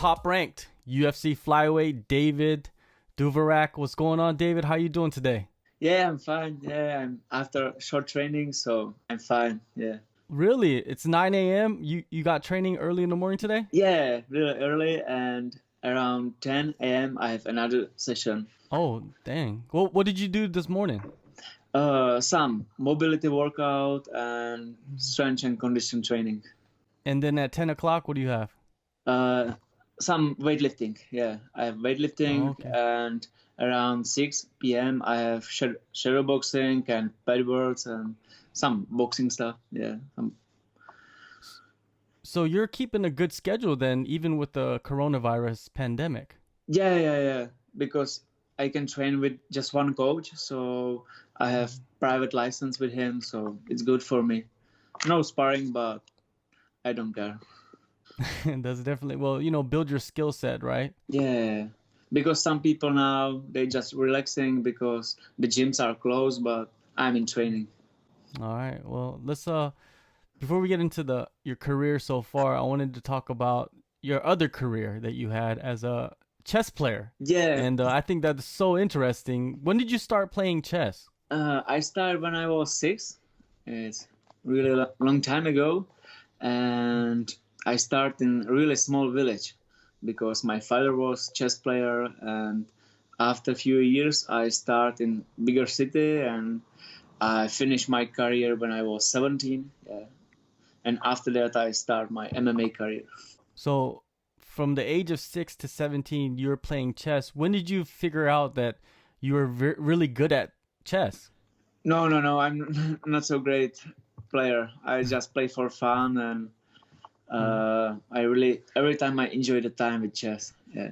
top ranked UFC flyweight David Dvorak. What's going on, David? How you doing today? Yeah, I'm fine. Yeah, I'm after short training, so I'm fine. Yeah. Really? It's 9 a.m. You got training early in the morning today? Yeah, really early and around 10 a.m. I have another session. Oh, dang. Well, what did you do this morning? Some mobility workout and strength and condition training. And then at 10 o'clock, what do you have? Uh, some weightlifting. Yeah, I have weightlifting Oh, okay. and around 6 p.m. I have shadow boxing and paddleboards and some boxing stuff. Yeah, So you're keeping a good schedule then, even with the coronavirus pandemic. yeah. Because I can train with just one coach, so I have private license with him, so it's good for me. No sparring, but I don't care. That's definitely, well, build your skill set, right? Yeah, because some people now they just relaxing because the gyms are closed, but I'm in training. All right. Well, let's before we get into the your career so far, I wanted to talk about your other career that you had as a chess player. Yeah, And I think that's so interesting. When did you start playing chess? I started when I was 6. It's really long time ago, and I started in a really small village because my father was chess player, and after a few years I started in bigger city, and I finished my career when I was 17. Yeah. And after that I start my MMA career. So, from the age of 6 to 17, you were playing chess. When did you figure out that you were really good at chess? No, I'm not so great player. I just play for fun, and I really every time I enjoy the time with chess. Yeah,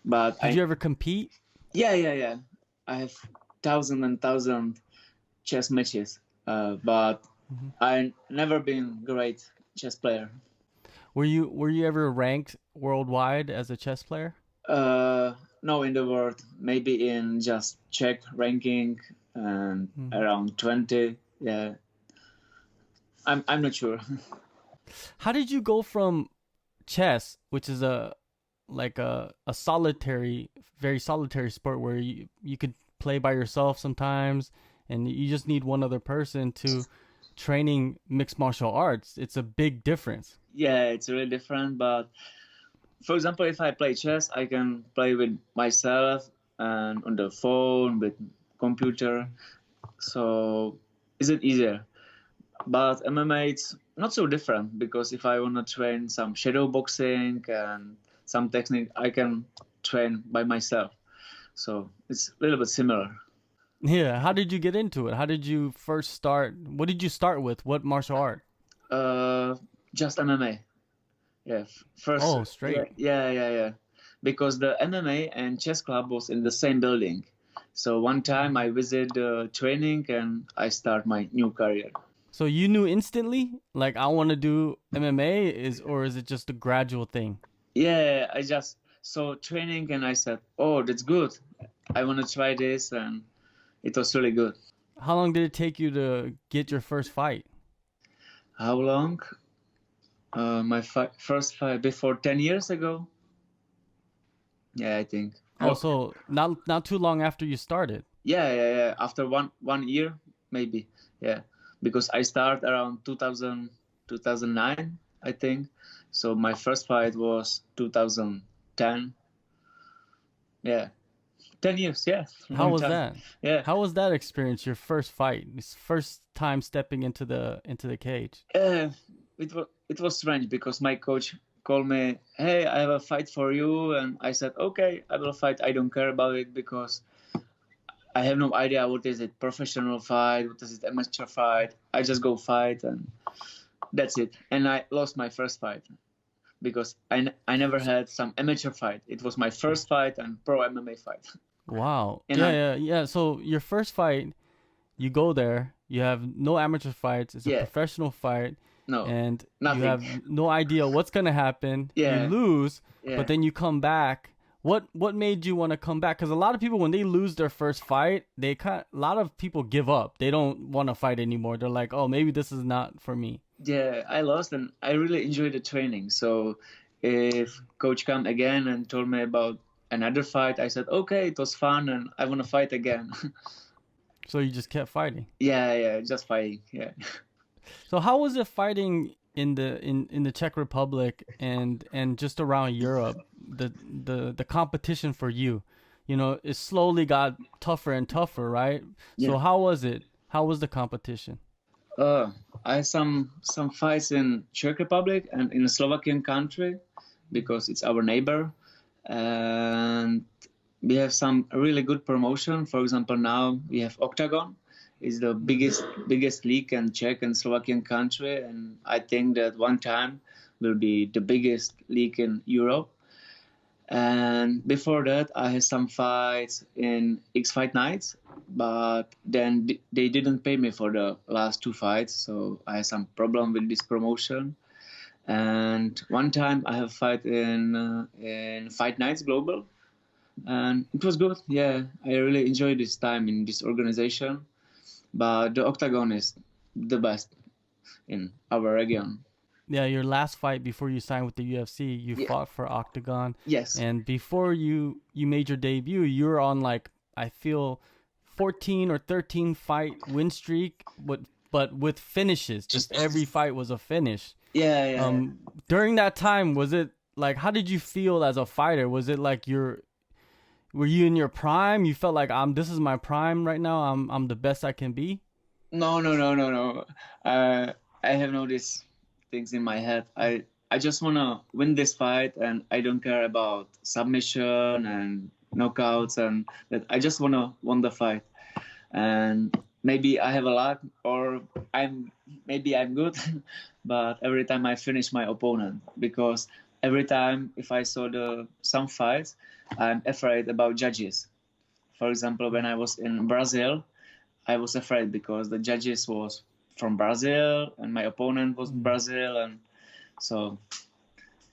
but Did you ever compete? yeah. I have thousand chess matches, but Mhm. I never been great chess player. Were you ever ranked worldwide as a chess player? Uh, no, in the world, maybe in just Czech ranking and Mhm. around 20. Yeah, I'm not sure. How did you go from chess, which is a solitary, very solitary sport where you could play by yourself sometimes, and you just need one other person, to training mixed martial arts? It's a big difference. Yeah, it's really different. But for example, if I play chess, I can play with myself and on the phone with computer. So is it easier? But MMA it's not so different because if I want to train some shadow boxing and some technique, I can train by myself. So it's a little bit similar. Yeah. How did you get into it? How did you first start? What did you start with? What martial art? Uh, just MMA. Yeah, first. Oh, Yeah, straight. yeah. Because the MMA and chess club was in the same building. So one time I visit training and I start my new career. So you knew instantly, like, I want to do MMA, or is it just a gradual thing? Yeah, I just saw training and I said, "Oh, that's good. I want to try this," and it was really good. How long did it take you to get your first fight? How long? My first fight before 10 years ago. Yeah, I think. Oh, Oh, so not too long after you started. yeah. After one year, maybe. Yeah, because I start around 2009, I think. So my first fight was 2010. Yeah, 10 years. Yeah, How long was time. that? Yeah. How was that experience? Your first fight, this first time stepping into the cage. It was strange because my coach called me, "Hey, I have a fight for you," and I said, "Okay, I will fight. I don't care about it because I have no idea what is it, professional fight, what is it, amateur fight. I just go fight and that's it." And I lost my first fight because I never had some amateur fight. It was my first fight and pro MMA fight, Wow. and Yeah, I yeah, yeah. So your first fight, you go there, you have no amateur fights, it's a yeah professional fight, no and you nothing. have no idea what's gonna happen. You Yeah, lose, but yeah. then you come back. What made you want to come back? Because a lot of people, when they lose their first fight, a lot of people give up. They don't want to fight anymore. They're like, oh, maybe this is not for me. Yeah, I lost and I really enjoyed the training. So if coach come again and told me about another fight, I said, okay, it was fun and I want to fight again. So you just kept fighting. Yeah, just fighting. Yeah. So how was it fighting in the Czech Republic and just around Europe? The competition for you, it slowly got tougher and tougher, right? So Yeah. how was it? How was the competition? I had some fights in Czech Republic and in the Slovakian country because it's our neighbor, and we have some really good promotion. For example, now we have Octagon. It's the biggest league in Czech and Slovakian country, and I think that one time will be the biggest league in Europe. And before that, I had some fights in X Fight Nights, but then they didn't pay me for the last two fights, so I had some problem with this promotion. And one time I have fight in Fight Nights Global, and it was good. Yeah, I really enjoyed this time in this organization. But the Octagon is the best in our region. Yeah, your last fight before you signed with the UFC, you Yeah. fought for Octagon. Yes. And before you made your debut, you were on like, I feel, 14 or 13 fight win streak, but with finishes. Just every fight was a finish. Yeah. During that time, was it like, how did you feel as a fighter? Was it like were you in your prime? You felt like this is my prime right now. I'm the best I can be. No. I have no these things in my head. I just wanna win this fight, and I don't care about submission and knockouts, and that I just wanna win the fight. And maybe I have a luck, or maybe I'm good, but every time I finish my opponent, because every time if I saw some fights, I'm afraid about judges. For example, when I was in Brazil, I was afraid because the judges was from Brazil and my opponent was Brazil, and so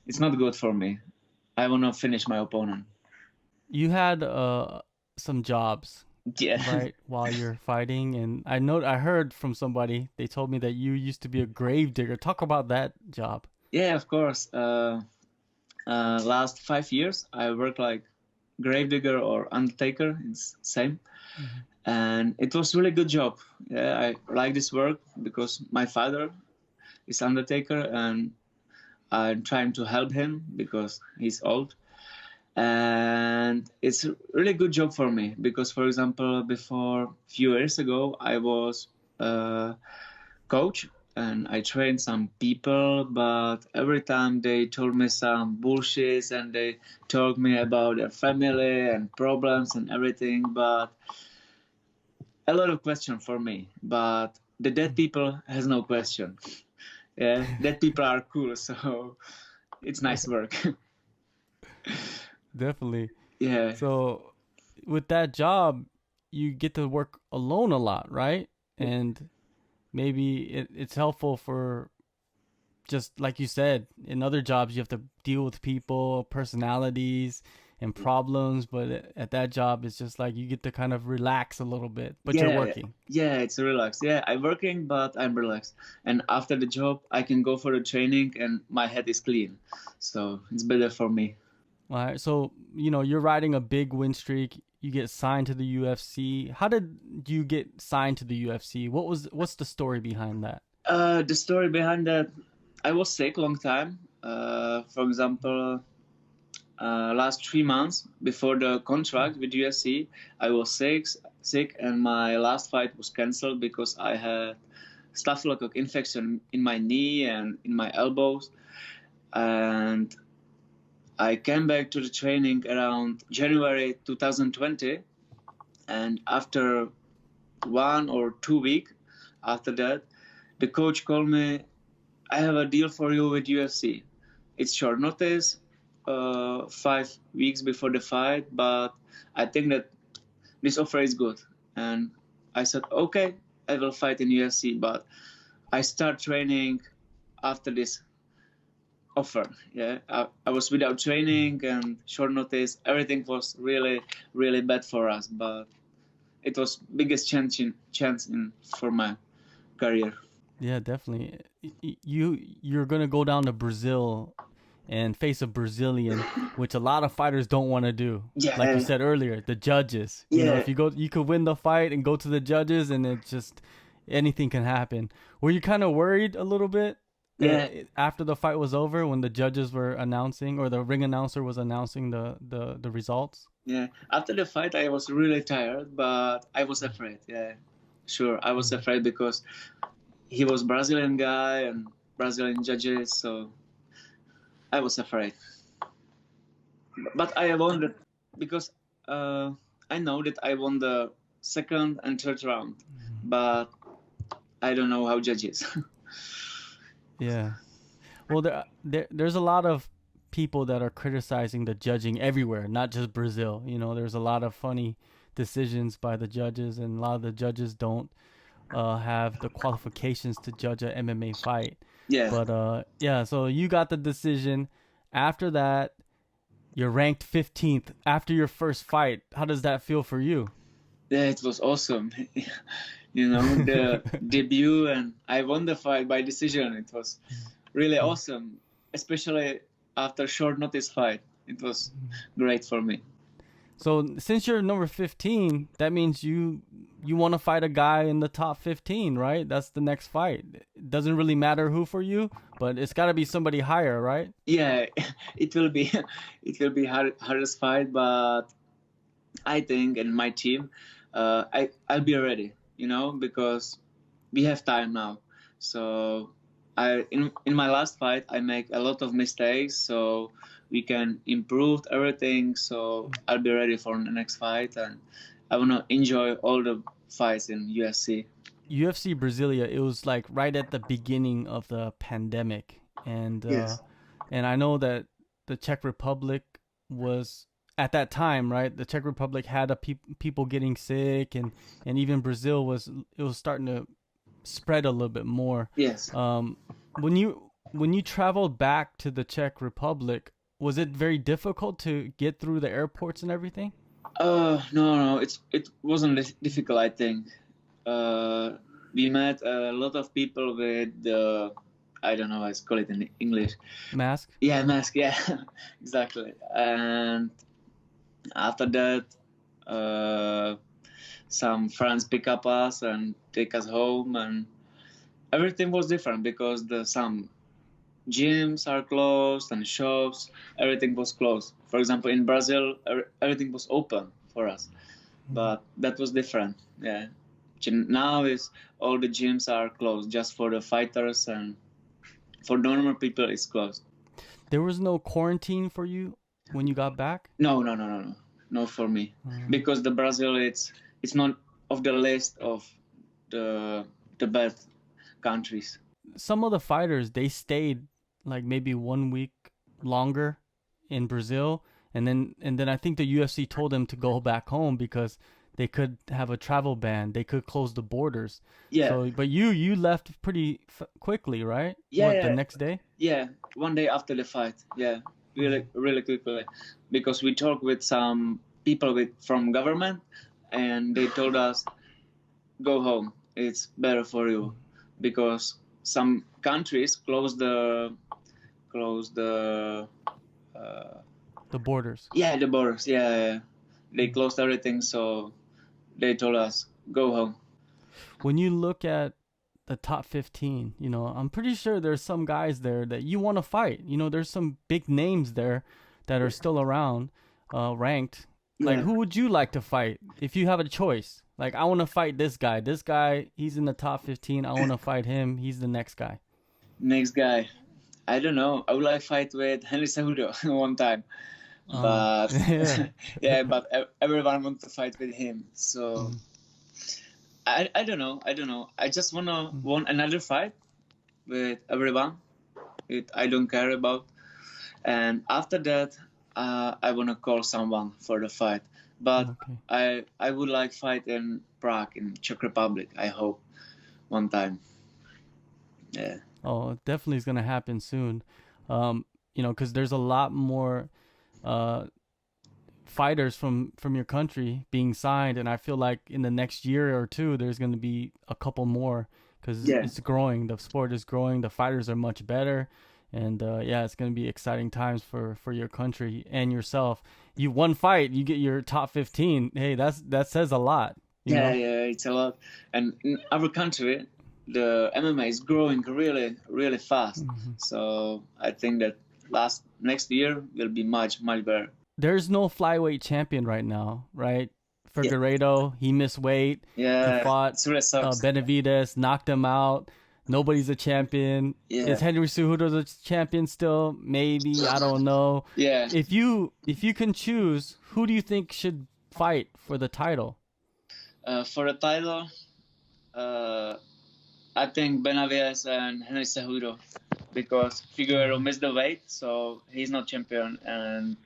it's not good for me. I want to finish my opponent. You had some jobs, Yeah. right, while you're fighting, and I heard from somebody, they told me that you used to be a grave digger. Talk about that job. Yeah, of course. Last 5 years, I worked like gravedigger or undertaker. It's same. Mm-hmm. And it was really good job. Yeah, I like this work because my father is undertaker, and I'm trying to help him because he's old. And it's a really good job for me because, for example, before a few years ago, I was a coach and I trained some people, but every time they told me some bullshit and they told me about their family and problems and everything, but a lot of question for me. But the dead people has no question. Yeah, dead people are cool, so it's nice work. Definitely. Yeah. So with that job, you get to work alone a lot, right? And maybe it's helpful for, just like you said, in other jobs you have to deal with people, personalities, and problems, but at that job it's just like you get to kind of relax a little bit, but you're working. Yeah, it's relaxed. Yeah, I'm working, but I'm relaxed. And after the job, I can go for the training and my head is clean. So it's better for me. All right. So, you're riding a big win streak. You get signed to the UFC. How did you get signed to the UFC? What's the story behind that? The story behind that, I was sick long time. For example, last 3 months before the contract with UFC, I was sick, and my last fight was cancelled because I had staphylococcus infection in my knee and in my elbows. And I came back to the training around January 2020, and after 1 or 2 weeks after that, the coach called me, I have a deal for you with UFC. It's short notice, 5 weeks before the fight, but I think that this offer is good. And I said, okay, I will fight in UFC, but I start training after this offer. Yeah, I was without training and short notice. Everything was really, really bad for us, but it was biggest chance for my career. Yeah, definitely. You're gonna go down to Brazil and face a Brazilian, which a lot of fighters don't want to do. Yeah. Like you said earlier, the judges. You know, if you go, you could win the fight and go to the judges, and it just anything can happen. Were you kind of worried a little bit? Yeah. After the fight was over, when the judges were announcing, or the ring announcer was announcing the results? Yeah. After the fight, I was really tired, but I was afraid. Yeah. Sure, I was afraid because he was Brazilian guy and Brazilian judges, so I was afraid. But I won it because I know that I won the second and third round, but I don't know how judges. Yeah. Well, there's a lot of people that are criticizing the judging everywhere, not just Brazil. You know, there's a lot of funny decisions by the judges, and a lot of the judges don't have the qualifications to judge a MMA fight. Yeah. But yeah, so you got the decision. After that, you're ranked 15th after your first fight. How does that feel for you? Yeah, it was awesome. You know, the debut, and I won the fight by decision. It was really awesome, especially after short notice fight. It was great for me. So since you're number 15, that means you want to fight a guy in the top 15, right? That's the next fight. It doesn't really matter who for you, but it's got to be somebody higher, right? Yeah, it will be hardest fight, but I think in my team, I'll be ready. You know, because we have time now. So in my last fight, I make a lot of mistakes, so we can improve everything. So I'll be ready for the next fight, and I want to enjoy all the fights in UFC. UFC Brasilia, it was like right at the beginning of the pandemic, and Yes. and I know that the Czech Republic was at that time, right? The Czech Republic had people getting sick, and even Brazil was starting to spread a little bit more. Yes. When you traveled back to the Czech Republic, was it very difficult to get through the airports and everything? No, it wasn't difficult. I think we met a lot of people with the, I don't know how to call it in English. Mask? Yeah, mask. Yeah, exactly. And after that, some friends pick up us and take us home, and everything was different because some gyms are closed and shops, everything was closed. For example, in Brazil, everything was open for us, but that was different. Yeah, now is all the gyms are closed just for the fighters, and for normal people it's closed. There was no quarantine for you when you got back? No, not for me, because the Brazil it's not of the list of the bad countries. Some of the fighters, they stayed like maybe 1 week longer in Brazil, and then I think the UFC told them to go back home because they could have a travel ban. They could close the borders. Yeah. So, but you left pretty quickly, right? Yeah, What, yeah. the next day? Yeah, 1 day after the fight. Yeah, really quickly, because we talked with some people from government, and they told us, go home. It's better for you, because some countries close the borders. Yeah, the borders. Yeah. They closed everything, so they told us, go home. When you look at the top 15, you know, I'm pretty sure there's some guys there that you want to fight. You know, there's some big names there that are still around, ranked. Like, who would you like to fight if you have a choice? Like, I want to fight this guy. This guy, he's in the top 15. I want to fight him. He's the next guy. Next guy. I don't know. I would like to fight with Henry Cejudo one time. But yeah, but everyone wants to fight with him. So I don't know. I just want another fight with everyone. I don't care about. And after that, I want to call someone for the fight. But I would like fight in Prague, in Czech Republic. I hope one time. Yeah. Oh, it definitely is gonna happen soon. You know, because there's a lot more fighters from your country being signed, and I feel like in the next year or two, there's gonna be a couple more because it's growing. The sport is growing. The fighters are much better, And yeah, it's gonna be exciting times for your country and yourself. You one fight, you get your top 15. Hey, that says a lot. You know? Yeah, it's a lot. And in our country, the MMA is growing really, really fast. So I think that next year will be much, much better. There's no flyweight champion right now, right? Figueiredo, he missed weight. Yeah, he fought it really sucks. Benavidez, knocked him out. Nobody's a champion. Yeah. Is Henry Cejudo the champion still? Maybe, I don't know. Yeah. If you can choose, who do you think should fight for the title? For the title, I think Benavidez and Henry Cejudo, because Figueiredo missed the weight, so he's not champion. And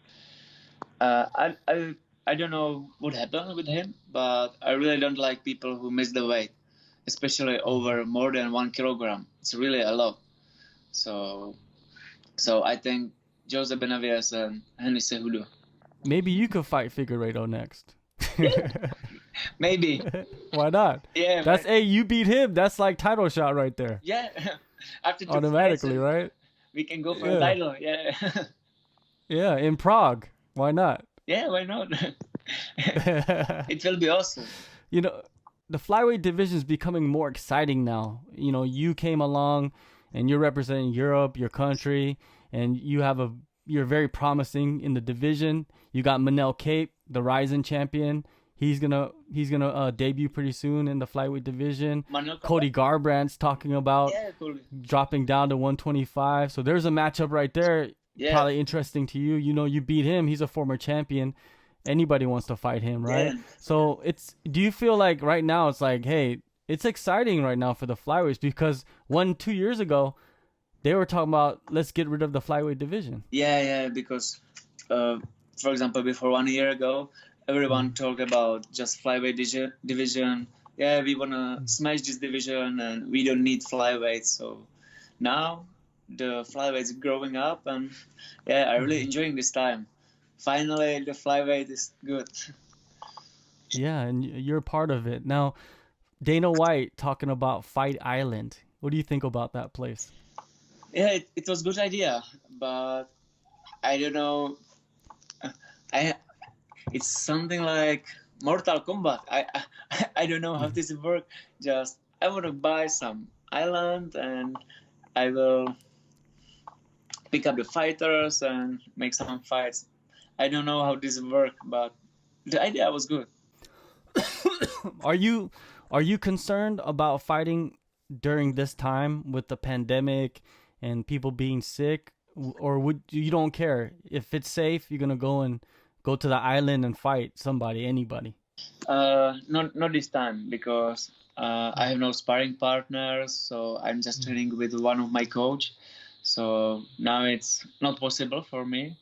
I don't know what happened with him, but I really don't like people who miss the weight, especially over more than 1 kilogram. It's really a lot. So I think Jose Benavidez and Henry Cejudo. Maybe you could fight Figueiredo next. Maybe. Why not? Yeah. That's you beat him. That's like title shot right there. Yeah. After automatically, right? We can go for a title. Yeah. Yeah, in Prague. Why not? Yeah, why not? It will be awesome. You know, the flyweight division is becoming more exciting now. You know, you came along and you're representing Europe, your country, and you're very promising in the division. You got Manel Cape, the rising champion. He's gonna debut pretty soon in the flyweight division. Cody Garbrandt's talking about dropping down to 125. So there's a matchup right there. Yeah. Probably interesting to you. You know, you beat him. He's a former champion. Anybody wants to fight him, right? Yeah. So do you feel like right now it's like, hey, it's exciting right now for the flyweights, because 2 years ago they were talking about let's get rid of the flyweight division. Yeah, because for example, before 1 year ago, everyone talked about just flyweight division. Yeah, we wanna smash this division and we don't need flyweight. So now the flyweight is growing up, and yeah, I'm really enjoying this time. Finally, the flyweight is good. Yeah, and you're part of it. Now, Dana White talking about Fight Island. What do you think about that place? Yeah, it was a good idea, but I don't know. It's something like Mortal Kombat. I don't know how this will work. Just I want to buy some island and I will pick up the fighters and make some fights. I don't know how this will work, but the idea was good. Are you concerned about fighting during this time with the pandemic and people being sick, or you don't care if it's safe? You're gonna go to the island and fight anybody? Not this time, because I have no sparring partners, so I'm just training with one of my coach. So now it's not possible for me,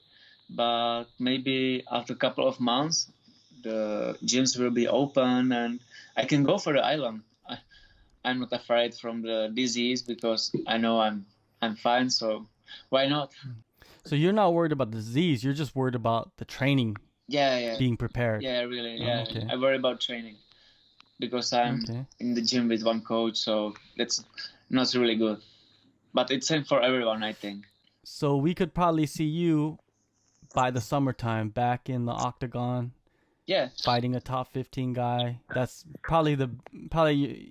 but maybe after a couple of months, the gyms will be open and I can go for the island. I'm not afraid from the disease because I know I'm fine. So why not? So you're not worried about the disease. You're just worried about the training. Yeah. Being prepared. Yeah, really. Yeah, okay. I worry about training because I'm in the gym with one coach. So that's not really good. But it's same for everyone, I think. So we could probably see you by the summertime back in the Octagon. Yeah. Fighting a top 15 guy. That's probably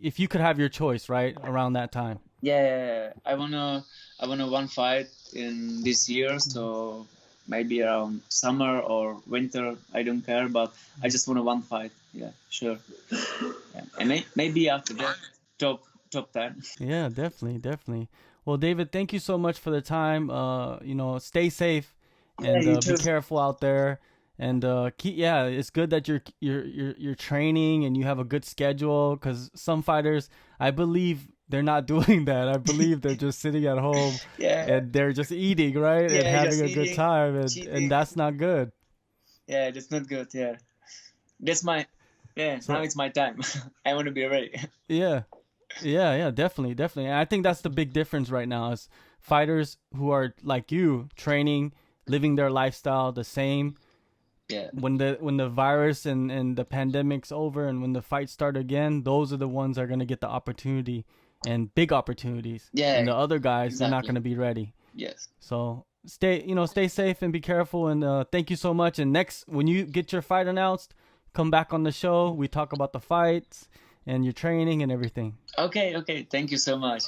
if you could have your choice, right, around that time. Yeah. I wanna one fight in this year, so maybe around summer or winter. I don't care, but I just want one fight. Yeah, sure. Yeah. And maybe after that, top 10. Yeah, definitely. Well, David, thank you so much for the time. Stay safe and be careful out there. And it's good that you're training and you have a good schedule, because some fighters, I believe, they're not doing that. I believe they're just sitting at home and they're just eating, right? And having a good time, and that's not good. Yeah, that's not good. Yeah, that's now it's my time. I want to be ready. Yeah, definitely. And I think that's the big difference right now is fighters who are like you, training, living their lifestyle the same. Yeah. When the virus and the pandemic's over and when the fights start again, those are the ones that are going to get the opportunity and big opportunities. Yeah. And the other guys, they're not going to be ready. Yes. So stay safe and be careful. And thank you so much. And next, when you get your fight announced, come back on the show. We talk about the fights and your training and everything. Okay. Thank you so much.